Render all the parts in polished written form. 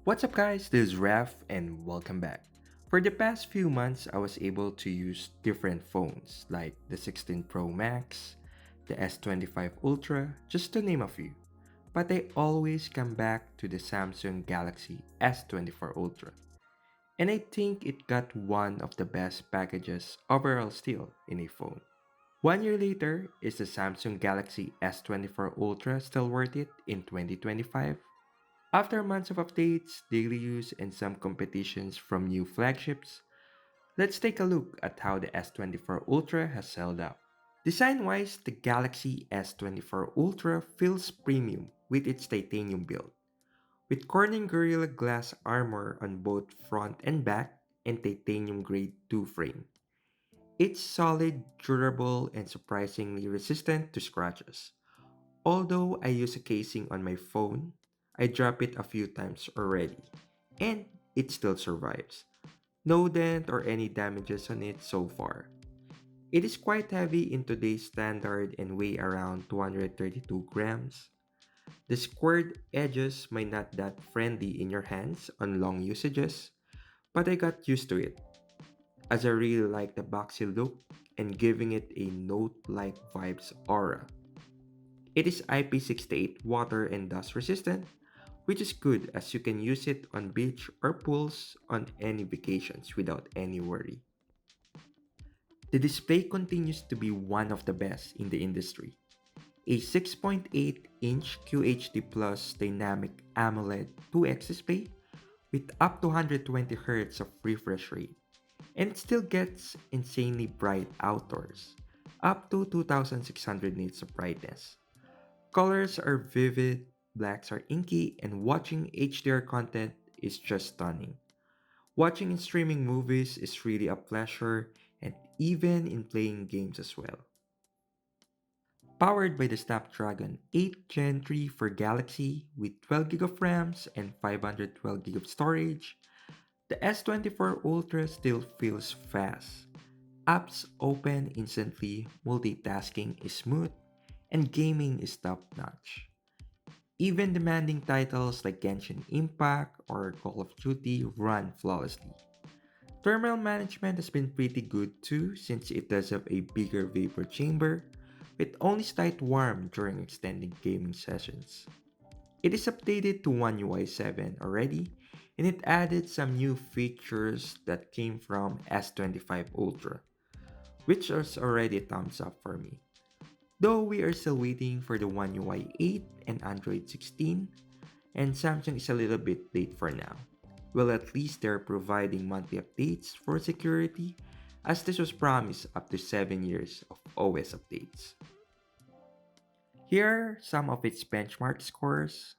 What's up, guys? This is Raf, and welcome back. For the past few months, I was able to use different phones like the 16 Pro Max, the S25 Ultra, just to name a few. But I always come back to the Samsung Galaxy S24 Ultra. And I think it got one of the best packages overall still in a phone. 1 year later, is the Samsung Galaxy S24 Ultra still worth it in 2025? After months of updates, daily use, and some competitions from new flagships, let's take a look at how the S24 Ultra has held up. Design-wise, the Galaxy S24 Ultra feels premium with its titanium build, with Corning Gorilla Glass armor on both front and back and titanium grade 2 frame. It's solid, durable, and surprisingly resistant to scratches. Although I use a casing on my phone, I dropped it a few times already, and it still survives. No dent or any damages on it so far. It is quite heavy in today's standard and weigh around 232 grams. The squared edges might not that friendly in your hands on long usages, but I got used to it as I really like the boxy look and giving it a note-like vibes aura. It is IP68 water and dust resistant, which is good as you can use it on beach or pools on any vacations without any worry. The display continues to be one of the best in the industry. A 6.8-inch QHD Plus dynamic AMOLED 2X display with up to 120 Hz of refresh rate, and it still gets insanely bright outdoors, up to 2600 nits of brightness. Colors are vivid, blacks are inky, and watching HDR content is just stunning. Watching and streaming movies is really a pleasure, and even in playing games as well. Powered by the Snapdragon 8 Gen 3 for Galaxy with 12 GB of RAMs and 512 GB of storage, the S24 Ultra still feels fast. Apps open instantly, multitasking is smooth, and gaming is top notch. Even demanding titles like Genshin Impact or Call of Duty run flawlessly. Thermal management has been pretty good too since it does have a bigger vapor chamber, with only slight warm during extended gaming sessions. It is updated to One UI 7 already, and it added some new features that came from S25 Ultra, which is already a thumbs up for me. Though we are still waiting for the One UI 8 and Android 16, and Samsung is a little bit late for now. Well, at least they're providing monthly updates for security, as this was promised up to 7 years of OS updates. Here are some of its benchmark scores.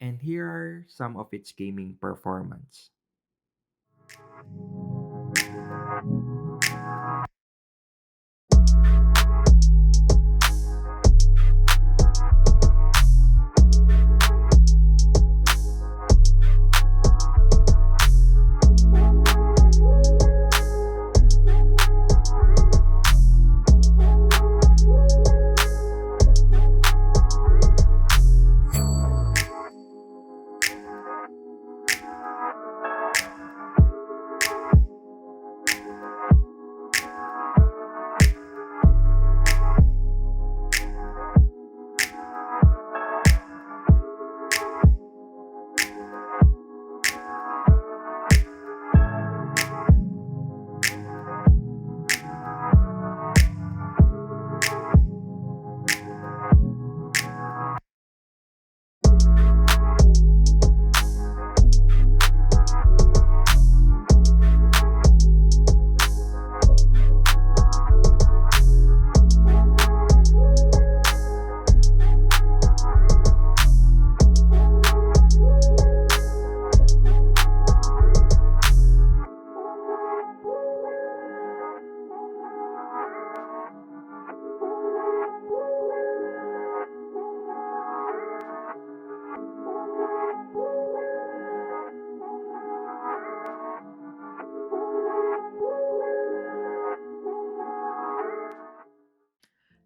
And here are some of its gaming performance.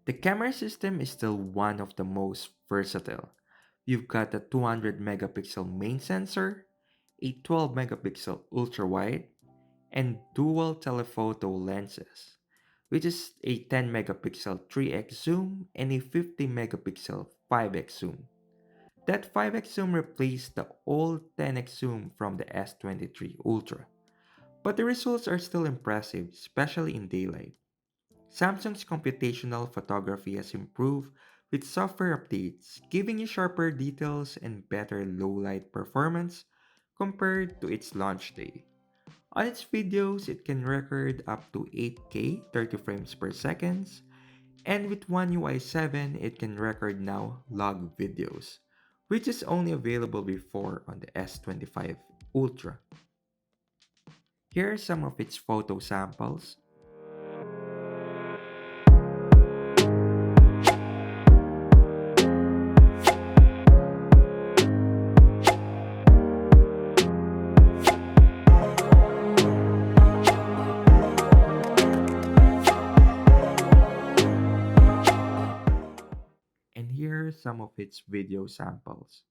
The camera system is still one of the most versatile. You've got a 200 megapixel main sensor, a 12 megapixel ultra wide, and dual telephoto lenses, which is a 10 megapixel 3x zoom and a 50 megapixel 5x zoom. That 5x zoom replaced the old 10x zoom from the S23 Ultra. But the results are still impressive, especially in daylight. Samsung's computational photography has improved with software updates, giving you sharper details and better low light performance compared to its launch day. On its videos, it can record up to 8K 30 frames per second, and with One UI 7, it can record now log videos, which is only available before on the S25 Ultra. Here are some of its photo samples. And here are some of its video samples.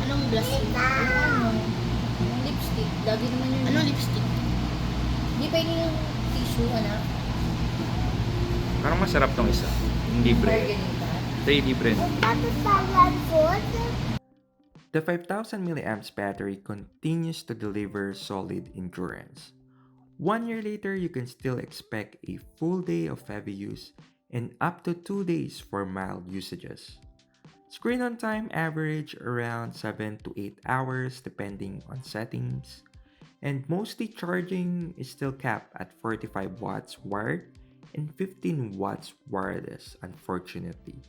Anong blush? Yung lipstick. Lagi naman yun. Anong lipstick? Hindi pa yung tissue, anak. Parang masarap tong isa. Yung libre. Margarita. Ito yung libre. The 5000 mAh battery continues to deliver solid endurance. 1 year later, you can still expect a full day of heavy use and up to 2 days for mild usages. Screen on time average around 7 to 8 hours depending on settings, and mostly charging is still capped at 45 watts wired and 15 watts wireless, unfortunately.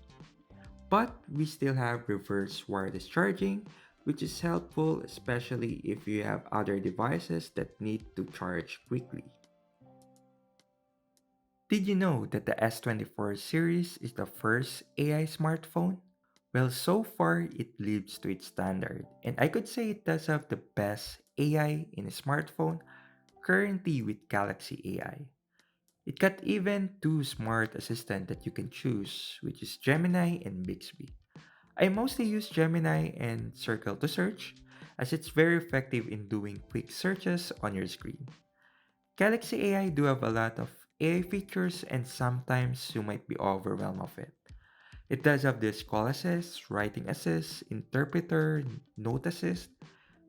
But we still have reverse wireless charging, which is helpful especially if you have other devices that need to charge quickly. Did you know that the S24 series is the first AI smartphone? Well, so far it lives to its standard, and I could say it does have the best AI in a smartphone currently with Galaxy AI. It got even two smart assistants that you can choose, which is Gemini and Bixby. I mostly use Gemini and Circle to search, as it's very effective in doing quick searches on your screen. Galaxy AI do have a lot of AI features and sometimes you might be overwhelmed of it. It does have this call assist, writing assist, interpreter, note assist,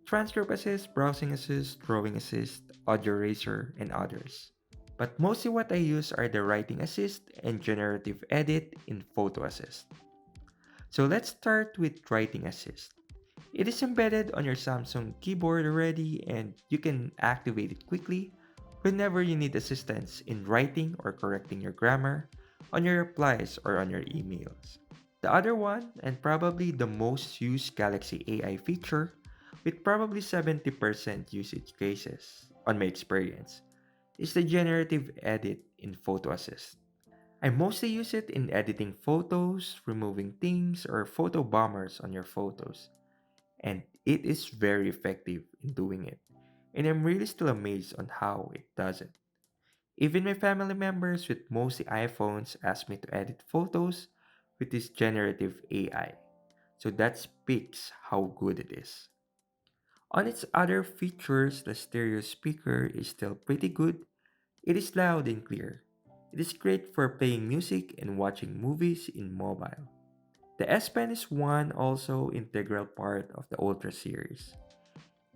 transcript assist, browsing assist, drawing assist, audio eraser, and others. But mostly what I use are the writing assist and generative edit in photo assist. So let's start with writing assist. It is embedded on your Samsung keyboard already and you can activate it quickly whenever you need assistance in writing or correcting your grammar, on your replies or on your emails. The other one, and probably the most used Galaxy AI feature, with probably 70% usage cases, on my experience, is the generative edit in Photo Assist. I mostly use it in editing photos, removing things, or photo bombers on your photos, and it is very effective in doing it. And I'm really still amazed on how it does it. Even my family members with mostly iPhones ask me to edit photos with this generative AI. So that speaks how good it is. On its other features, the stereo speaker is still pretty good. It is loud and clear. It is great for playing music and watching movies in mobile. The S Pen is one also integral part of the Ultra series.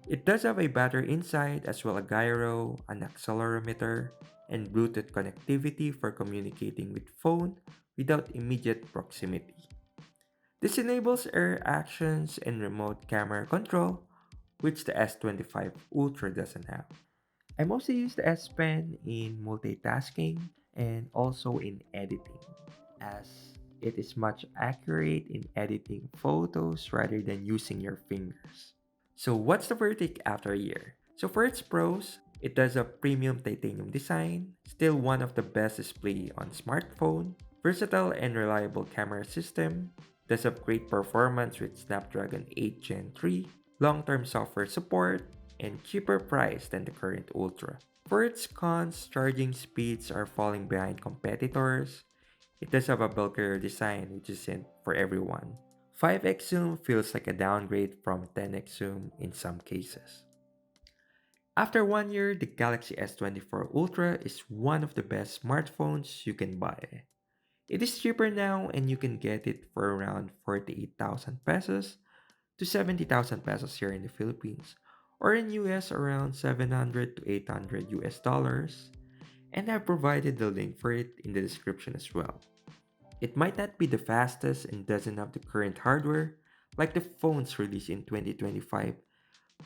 It does have a battery inside as well as a gyro, an accelerometer, and Bluetooth connectivity for communicating with phone without immediate proximity. This enables air actions and remote camera control, which the S25 Ultra doesn't have. I mostly use the S Pen in multitasking and also in editing, as it is much accurate in editing photos rather than using your fingers. So what's the verdict after a year? So for its pros, it does a premium titanium design, still one of the best display on smartphone, versatile and reliable camera system, does have great performance with Snapdragon 8 Gen 3, long-term software support, and cheaper price than the current Ultra. For its cons, charging speeds are falling behind competitors. It does have a bulkier design which isn't for everyone. 5x zoom feels like a downgrade from 10x zoom in some cases. After 1 year, the Galaxy S24 Ultra is one of the best smartphones you can buy. It is cheaper now and you can get it for around 48,000 pesos to 70,000 pesos here in the Philippines, or in US around 700 to 800 US dollars, and I've provided the link for it in the description as well. It might not be the fastest and doesn't have the current hardware like the phones released in 2025,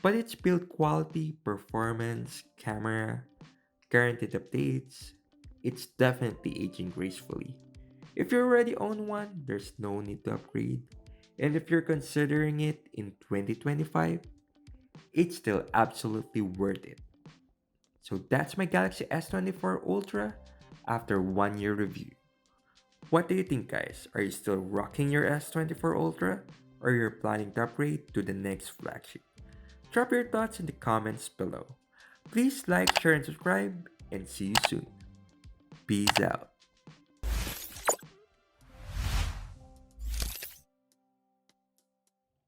but its build quality, performance, camera, guaranteed updates, it's definitely aging gracefully. If you already own one, there's no need to upgrade. And if you're considering it in 2025, it's still absolutely worth it. So that's my Galaxy S24 Ultra after 1 year review. What do you think, guys? Are you still rocking your S24 Ultra or you're planning to upgrade to the next flagship? Drop your thoughts in the comments below. Please like, share, and subscribe, and see you soon. Peace out.